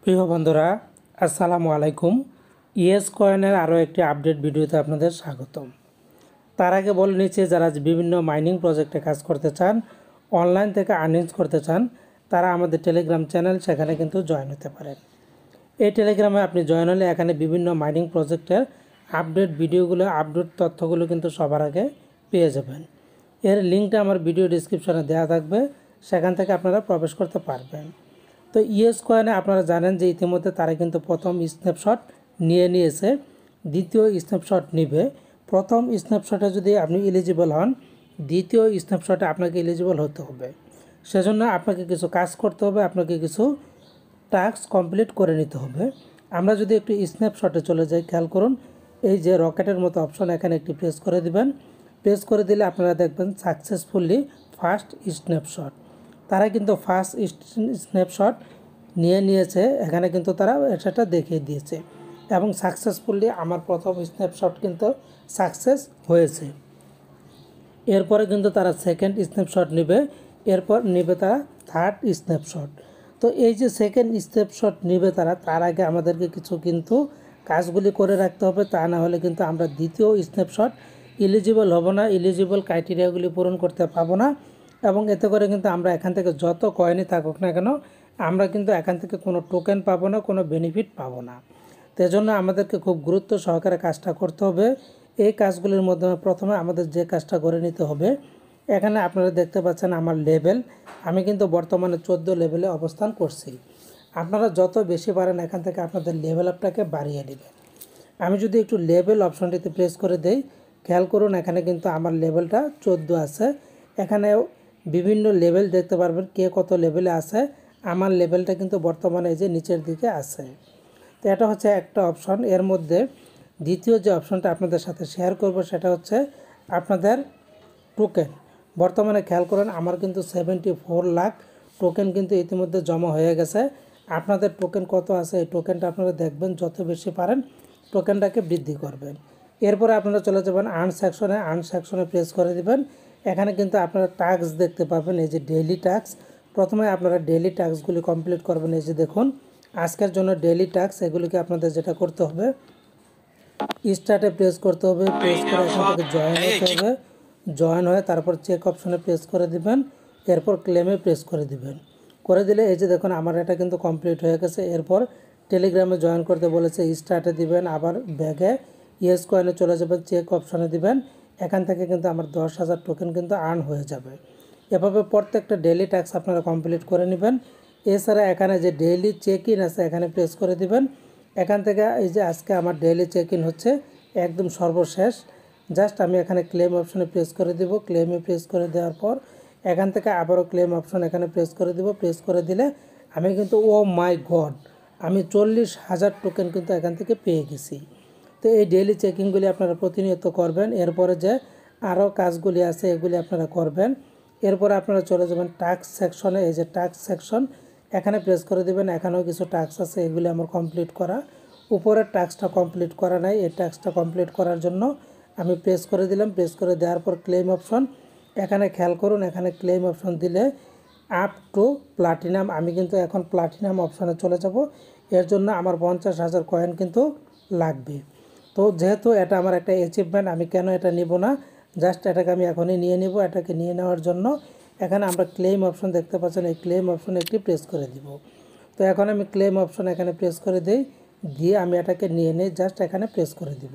প্রিয় বন্ধুরা, আসসালামু আলাইকুম। ইয়েস কয়েনের আরও একটি আপডেট ভিডিওতে আপনাদের স্বাগতম। তার আগে বলে নিচ্ছি, যারা বিভিন্ন মাইনিং প্রজেক্টে কাজ করতে চান, অনলাইন থেকে আর্নিংস করতে চান, তারা আমাদের টেলিগ্রাম চ্যানেল, সেখানে কিন্তু জয়েন হতে পারেন। এই টেলিগ্রামে আপনি জয়েন হলে এখানে বিভিন্ন মাইনিং প্রজেক্টের আপডেট ভিডিওগুলো, আপডেট তথ্যগুলো কিন্তু সবার আগে পেয়ে যাবেন। এর লিঙ্কটা আমার ভিডিও ডিসক্রিপশনে দেওয়া থাকবে, সেখান থেকে আপনারা প্রবেশ করতে পারবেন। তো ইয়েস কয়েনে আপনারা জানেন যে ইতিমধ্যে তারা কিন্তু প্রথম স্ন্যাপশট নিয়েছে, দ্বিতীয় স্ন্যাপশট নিবে। প্রথম স্ন্যাপশটে যদি আপনি এলিজিবল হন, দ্বিতীয় স্ন্যাপশটে আপনাকে এলিজিবল হতে হবে। সেজন্য আপনাকে কিছু কাজ করতে হবে, আপনাকে কিছু টাস্ক কমপ্লিট করে নিতে হবে। আমরা যদি একটু স্ন্যাপশটে চলে যাই, খেয়াল করুন, এই যে রকেটের মতো অপশন, এখানে একটি প্রেস করে দিবেন। প্রেস করে দিলে আপনারা দেখবেন সাকসেসফুলি ফার্স্ট স্ন্যাপশট। তারা কিন্তু ফার্স্ট স্ন্যাপশট নিয়েছে, এখানে কিন্তু তারা সেটা দেখিয়ে দিয়েছে এবং সাকসেসফুলি আমার প্রথম স্ন্যাপশট কিন্তু সাকসেস হয়েছে। এরপরে কিন্তু তারা সেকেন্ড স্ন্যাপশট নেবে, এরপর নেবে তারা থার্ড স্ন্যাপশট। তো এই যে সেকেন্ড স্ন্যাপশট নেবে তারা, তার আগে আমাদেরকে কিছু কিন্তু কাজগুলি করে রাখতে হবে, তা না হলে কিন্তু আমরা দ্বিতীয় স্ন্যাপশট এলিজিবল হব না, এলিজিবল ক্রাইটেরিয়াগুলি পূরণ করতে পাবো না। এবং এতে করে কিন্তু আমরা এখান থেকে যত কয়েনই থাকুক না কেন, আমরা কিন্তু এখান থেকে কোনো টোকেন পাবো না, কোনো বেনিফিট পাবো না। তো এজন্য আমাদেরকে খুব গুরুত্ব সহকারে কাজটা করতে হবে। এই কাজগুলির মাধ্যমে প্রথমে আমাদের যে কাজটা করে নিতে হবে, এখানে আপনারা দেখতে পাচ্ছেন আমার লেভেল, আমি কিন্তু বর্তমানে 14 লেভেলে অবস্থান করছি। আপনারা যত বেশি পারেন এখান থেকে আপনাদের লেভেল আপটাকে বাড়িয়ে নেবেন। আমি যদি একটু লেভেল অপশনটিতে প্রেস করে দেই, খেয়াল করুন, এখানে কিন্তু আমার লেভেলটা 14 আছে। এখানে বিভিন্ন লেভেল দেখতে পারবেন, কে কত লেভেলে আছে। আমার লেভেলটা কিন্তু বর্তমানে এই যে নিচের দিকে আছে। তো এটা হচ্ছে একটা অপশন। এর মধ্যে দ্বিতীয় যে অপশনটা আপনাদের সাথে শেয়ার করব, সেটা হচ্ছে আপনাদের টোকেন। বর্তমানে খেয়াল করেন, আমার কিন্তু 74 লাখ টোকেন কিন্তু ইতিমধ্যে জমা হয়ে গেছে। আপনাদের টোকেন কত আছে, এই টোকেনটা আপনারা দেখবেন, যত বেশি পারেন টোকেনটাকে বৃদ্ধি করবেন। এরপরে আপনারা চলে যাবেন আর্ন সেকশনে প্রেস করে দিবেন। এখানে কিন্তু আপনারা টাস্ক দেখতে পাবেন, এই যে ডেইলি টাস্ক। প্রথমে আপনারা ডেইলি টাস্কগুলি কমপ্লিট করবেন। এই যে দেখুন, আজকের জন্য ডেইলি টাস্ক, এগুলিকে আপনাদের যেটা করতে হবে, স্টার্টে প্রেস করতে হবে, প্রেস করে এখান থেকে জয়েন হতে হবে। জয়েন হয়ে তারপর চেক অপশনে প্রেস করে দিবেন, এরপর ক্লেমে প্রেস করে দিবেন। করে দিলে এই যে দেখুন, আমার এটা কিন্তু কমপ্লিট হয়ে গেছে। এরপর টেলিগ্রামে জয়েন করতে বলেছে, স্টার্টে দিবেন, আবার ব্যাগে ইয়েস কয়েনে চলে যাবেন, চেক অপশনে দিবেন। এখান থেকে কিন্তু আমার 10,000 টোকেন কিন্তু আর্ন হয়ে যাবে। এভাবে প্রত্যেকটা ডেইলি টাস্ক আপনারা কমপ্লিট করে নেবেন। এছাড়া এখানে যে ডেইলি চেক ইন আছে, এখানে প্রেস করে দিবেন। এখান থেকে এই যে আজকে আমার ডেইলি চেক ইন হচ্ছে একদম সর্বশেষ। জাস্ট আমি এখানে ক্লেম অপশনে প্রেস করে দিব। ক্লেমে প্রেস করে দেওয়ার পর এখান থেকে আবারও ক্লেম অপশন এখানে প্রেস করে দিব। প্রেস করে দিলে আমি কিন্তু, ও মাই গড, আমি 40,000 টোকেন কিন্তু এখান থেকে পেয়ে গেছি। তো এই ডেইলি চেকিংগুলি আপনারা প্রতিনিয়ত করবেন। এরপরে যে আরও কাজগুলি আছে, এগুলি আপনারা করবেন। এরপরে আপনারা চলে যাবেন টাস্ক সেকশনে। এই যে টাস্ক সেকশন, এখানে প্রেস করে দিবেন। এখানেও কিছু টাস্ক আছে, এগুলি আমার কমপ্লিট করা। উপরের টাস্কটা কমপ্লিট করা নাই, এই টাস্কটা কমপ্লিট করার জন্য আমি প্রেস করে দিলাম। প্রেস করে দেওয়ার পর ক্লেম অপশন, এখানে খেয়াল করুন, এখানে ক্লেম অপশন দিলে আপ টু প্লাটিনাম, আমি কিন্তু এখন প্লাটিনাম অপশনে চলে যাব। এর জন্য আমার 50,000 কয়েন কিন্তু লাগবে। তো যেহেতু এটা আমার একটা অ্যাচিভমেন্ট, আমি কেন এটা নিব না, জাস্ট এটাকে আমি এখনই নিয়ে নিব। এটাকে নিয়ে নেওয়ার জন্য এখানে আমরা ক্লেম অপশন দেখতে পাচ্ছেন, এই ক্লেম অপশনে একটি প্রেস করে দিব। তো এখন আমি ক্লেম অপশন এখানে প্রেস করে দিই, দিয়ে আমি এটাকে নিয়ে নিই। জাস্ট এখানে প্রেস করে দিব।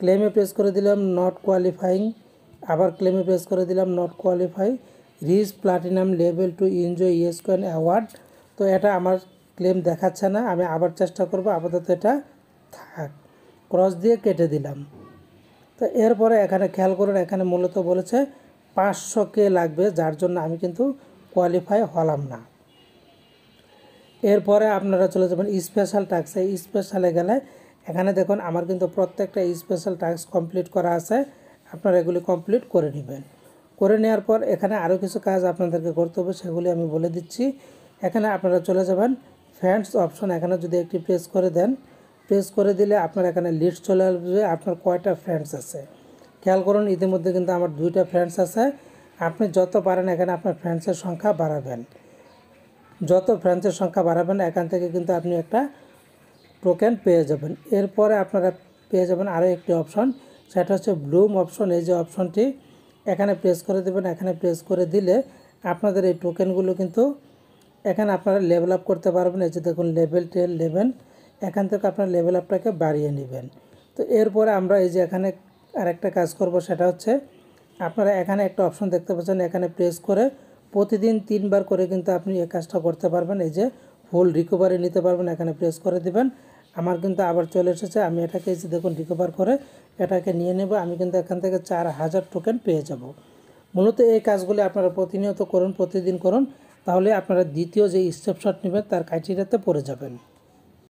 ক্লেমে প্রেস করে দিলাম নট কোয়ালিফাইং, আবার ক্লেমে প্রেস করে দিলাম not qualify, reach platinum level to enjoy yes coin award. তো এটা আমার ক্লেম দেখাচ্ছে না, আমি আবার চেষ্টা করব। আপাতত এটা থাক, ক্রস দিয়ে কেটে দিলাম। তো এরপরে এখানে খেয়াল করুন, এখানে মূলত বলেছে 500K লাগবে, যার জন্য আমি কিন্তু কোয়ালিফাই হলাম না। এরপরে আপনারা চলে যাবেন স্পেশাল টাস্কে। স্পেশালে গেলে এখানে দেখুন, আমার কিন্তু প্রত্যেকটা স্পেশাল টাস্ক কমপ্লিট করা আছে। আপনারা এগুলি কমপ্লিট করে নেবেন। করে নেওয়ার পর এখানে আরও কিছু কাজ আপনাদেরকে করতে হবে, সেগুলি আমি বলে দিচ্ছি। এখানে আপনারা চলে যাবেন ফ্রেন্ডস অপশন, এখানে যদি একটি প্রেস করে দেন, প্রেস করে দিলে আপনার এখানে লিস্ট চলে আসবে আপনার কয়টা ফ্রেন্ডস আছে। খেয়াল করুন, ইতিমধ্যে কিন্তু আমার 2টা ফ্রেন্ডস আছে। আপনি যত পারেন এখানে আপনার ফ্রেন্ডসের সংখ্যা বাড়াবেন। যত ফ্রেন্ডসের সংখ্যা বাড়াবেন এখান থেকে কিন্তু আপনি একটা টোকেন পেয়ে যাবেন। এরপরে আপনারা পেয়ে যাবেন আরও একটি অপশন, সেটা হচ্ছে ব্লুম অপশন। এই যে অপশনটি এখানে প্রেস করে দেবেন। এখানে প্রেস করে দিলে আপনাদের এই টোকেনগুলো কিন্তু এখানে আপনারা লেভেল আপ করতে পারবেন। এই যে দেখুন লেভেল 10 11, এখান থেকে আপনার লেভেল আপটাকে বাড়িয়ে নেবেন। তো এরপরে আমরা এই যে এখানে আরেকটা কাজ করব, সেটা হচ্ছে আপনারা এখানে একটা অপশন দেখতে পাচ্ছেন, এখানে প্রেস করে প্রতিদিন 3 বার করে কিন্তু আপনি এই কাজটা করতে পারবেন। এই যে ফুল রিকভারি নিতে পারবেন, এখানে প্রেস করে দিবেন। আমার কিন্তু আবার চলে এসেছে, আমি এটাকে এই যে দেখুন রিকভার করে এটাকে নিয়ে নেব। আমি কিন্তু এখান থেকে 4000 টোকেন পেয়ে যাব। মূলত এই কাজগুলি আপনারা প্রতিনিয়ত করুন, প্রতিদিন করুন, তাহলে আপনারা দ্বিতীয় যে স্টেপ শট নেবেন তার ক্রাইটেরিয়াতে পড়ে যাবেন।